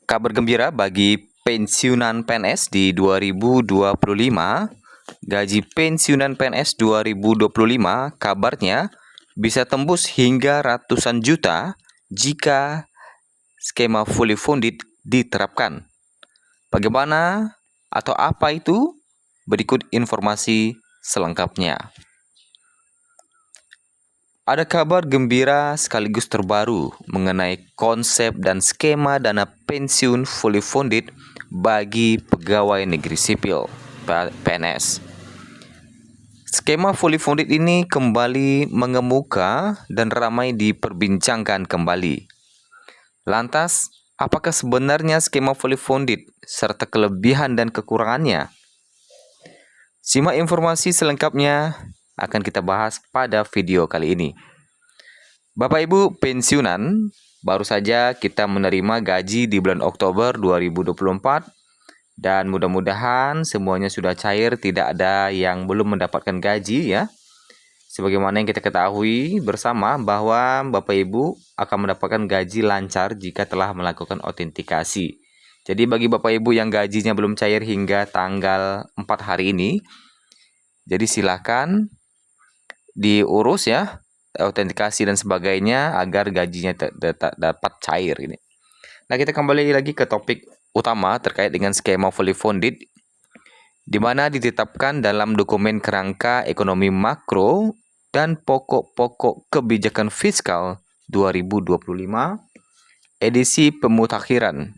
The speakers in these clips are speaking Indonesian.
Kabar gembira bagi pensiunan PNS di 2025. Gaji pensiunan PNS 2025 kabarnya bisa tembus hingga ratusan juta jika skema fully funded diterapkan. Bagaimana atau apa itu? Berikut informasi selengkapnya. Ada kabar gembira sekaligus terbaru mengenai konsep dan skema dana pensiun fully funded bagi pegawai negeri sipil (PNS). Skema fully funded ini kembali mengemuka dan ramai diperbincangkan kembali. Lantas, apakah sebenarnya skema fully funded serta kelebihan dan kekurangannya? Simak informasi selengkapnya akan kita bahas pada video kali ini. Bapak Ibu pensiunan, baru saja kita menerima gaji di bulan Oktober 2024 dan mudah-mudahan semuanya sudah cair, tidak ada yang belum mendapatkan gaji ya. Sebagaimana yang kita ketahui bersama bahwa Bapak Ibu akan mendapatkan gaji lancar jika telah melakukan autentikasi. Jadi bagi Bapak Ibu yang gajinya belum cair hingga tanggal 4 hari ini, jadi silakan diurus ya, autentikasi dan sebagainya agar gajinya dapat cair ini. Nah, kita kembali lagi ke topik utama terkait dengan skema fully funded, di mana ditetapkan dalam dokumen kerangka ekonomi makro dan pokok-pokok kebijakan fiskal 2025 edisi pemutakhiran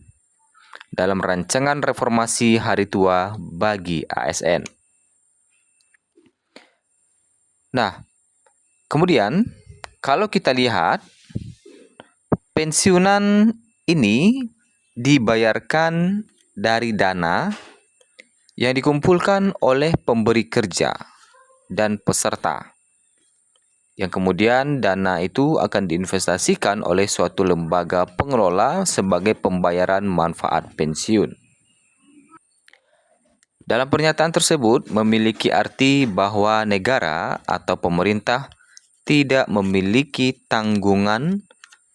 dalam rancangan reformasi hari tua bagi ASN. Nah, kemudian kalau kita lihat pensiunan ini dibayarkan dari dana yang dikumpulkan oleh pemberi kerja dan peserta, yang kemudian dana itu akan diinvestasikan oleh suatu lembaga pengelola sebagai pembayaran manfaat pensiun. Dalam pernyataan tersebut memiliki arti bahwa negara atau pemerintah tidak memiliki tanggungan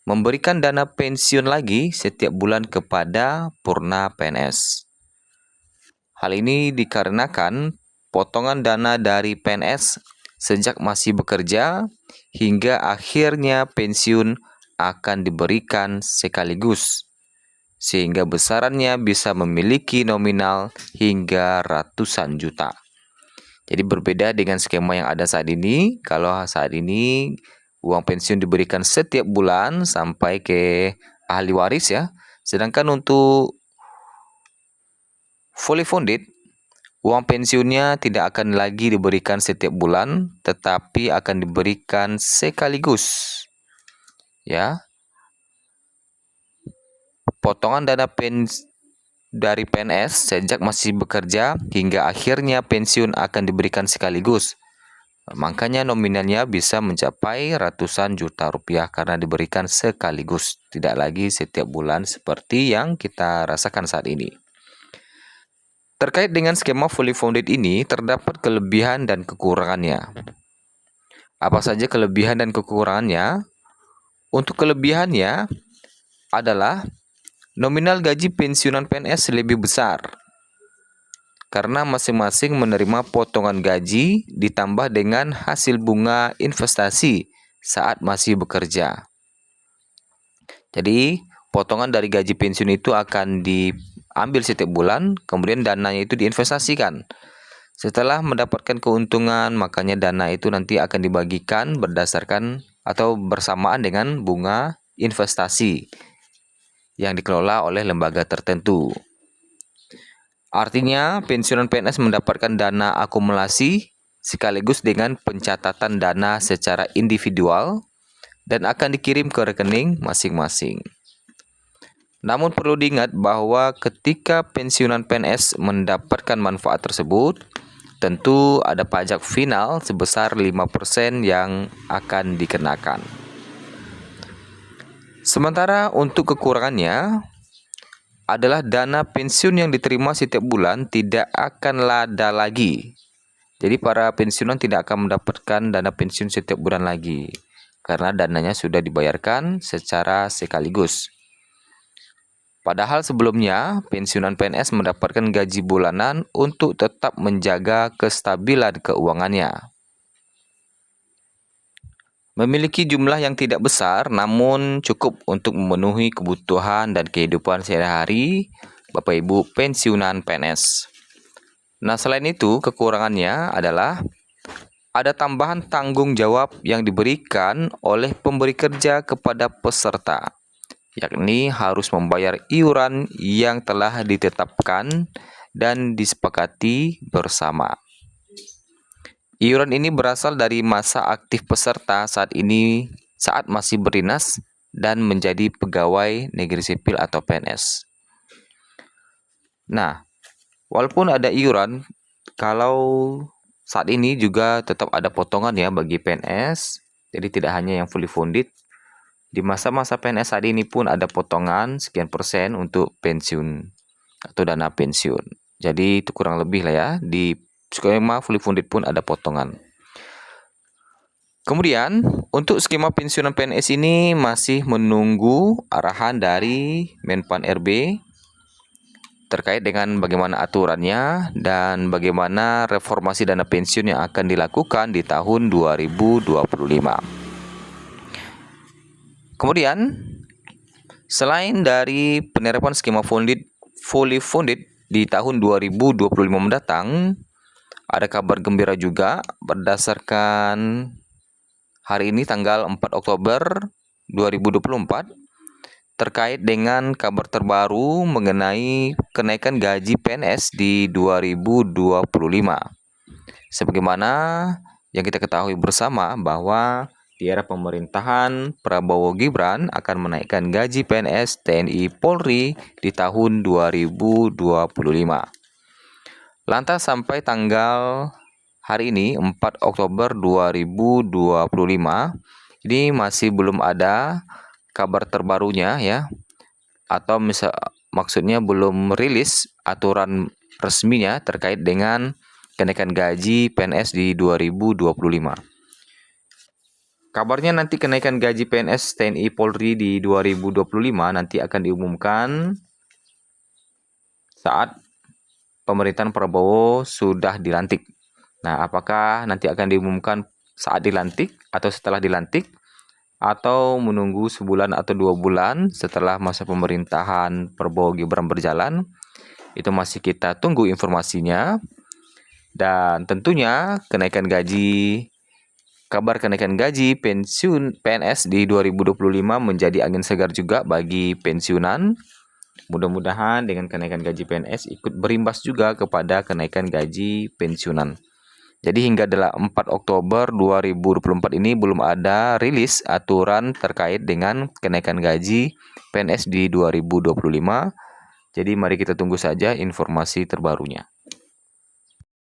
memberikan dana pensiun lagi setiap bulan kepada purna PNS. Hal ini dikarenakan potongan dana dari PNS sejak masih bekerja hingga akhirnya pensiun akan diberikan sekaligus, sehingga besarannya bisa memiliki nominal hingga ratusan juta. Jadi berbeda dengan skema yang ada saat ini. Kalau saat ini uang pensiun diberikan setiap bulan sampai ke ahli waris ya. Sedangkan untuk fully funded, uang pensiunnya tidak akan lagi diberikan setiap bulan, tetapi akan diberikan sekaligus. Ya. Potongan dana dari PNS sejak masih bekerja hingga akhirnya pensiun akan diberikan sekaligus. Makanya nominalnya bisa mencapai ratusan juta rupiah karena diberikan sekaligus, tidak lagi setiap bulan seperti yang kita rasakan saat ini. Terkait dengan skema fully funded ini, terdapat kelebihan dan kekurangannya. Apa saja kelebihan dan kekurangannya? Untuk kelebihannya adalah nominal gaji pensiunan PNS lebih besar karena masing-masing menerima potongan gaji ditambah dengan hasil bunga investasi saat masih bekerja. Jadi, potongan dari gaji pensiun itu akan diambil setiap bulan, kemudian dananya itu diinvestasikan. Setelah mendapatkan keuntungan, makanya dana itu nanti akan dibagikan berdasarkan atau bersamaan dengan bunga investasi yang dikelola oleh lembaga tertentu. Artinya, pensiunan PNS mendapatkan dana akumulasi sekaligus dengan pencatatan dana secara individual dan akan dikirim ke rekening masing-masing. Namun perlu diingat bahwa ketika pensiunan PNS mendapatkan manfaat tersebut, tentu ada pajak final sebesar 5% yang akan dikenakan. Sementara untuk kekurangannya adalah dana pensiun yang diterima setiap bulan tidak akan ada lagi. Jadi para pensiunan tidak akan mendapatkan dana pensiun setiap bulan lagi karena dananya sudah dibayarkan secara sekaligus. Padahal sebelumnya, pensiunan PNS mendapatkan gaji bulanan untuk tetap menjaga kestabilan keuangannya. Memiliki jumlah yang tidak besar namun cukup untuk memenuhi kebutuhan dan kehidupan sehari-hari Bapak Ibu pensiunan PNS. Nah, selain itu kekurangannya adalah ada tambahan tanggung jawab yang diberikan oleh pemberi kerja kepada peserta, yakni harus membayar iuran yang telah ditetapkan dan disepakati bersama. Iuran ini berasal dari masa aktif peserta saat masih berdinas dan menjadi pegawai negeri sipil atau PNS. Nah, walaupun ada iuran, kalau saat ini juga tetap ada potongan ya bagi PNS. Jadi tidak hanya yang fully funded. Di masa-masa PNS saat ini pun ada potongan sekian persen untuk pensiun atau dana pensiun. Jadi itu kurang lebih lah ya, di skema fully funded pun ada potongan. Kemudian, untuk skema pensiunan PNS ini masih menunggu arahan dari Menpan RB terkait dengan bagaimana aturannya dan bagaimana reformasi dana pensiun yang akan dilakukan di tahun 2025. Kemudian, selain dari penerapan skema fully funded di tahun 2025 mendatang, ada kabar gembira juga berdasarkan hari ini tanggal 4 Oktober 2024 terkait dengan kabar terbaru mengenai kenaikan gaji PNS di 2025. Sebagaimana yang kita ketahui bersama bahwa di era pemerintahan Prabowo Gibran akan menaikkan gaji PNS TNI Polri di tahun 2025. Lantas sampai tanggal hari ini 4 Oktober 2025 ini masih belum ada kabar terbarunya ya, atau maksudnya belum rilis aturan resminya terkait dengan kenaikan gaji PNS di 2025. Kabarnya nanti kenaikan gaji PNS TNI Polri di 2025 nanti akan diumumkan saat pemerintahan Prabowo sudah dilantik. Nah, apakah nanti akan diumumkan saat dilantik atau setelah dilantik, atau menunggu sebulan atau 2 bulan setelah masa pemerintahan Prabowo Gibran berjalan? Itu masih kita tunggu informasinya. Dan tentunya kabar kenaikan gaji pensiun PNS di 2025 menjadi angin segar juga bagi pensiunan. Mudah-mudahan dengan kenaikan gaji PNS ikut berimbas juga kepada kenaikan gaji pensiunan. Jadi hingga 4 Oktober 2024 ini belum ada rilis aturan terkait dengan kenaikan gaji PNS di 2025. Jadi mari kita tunggu saja informasi terbarunya.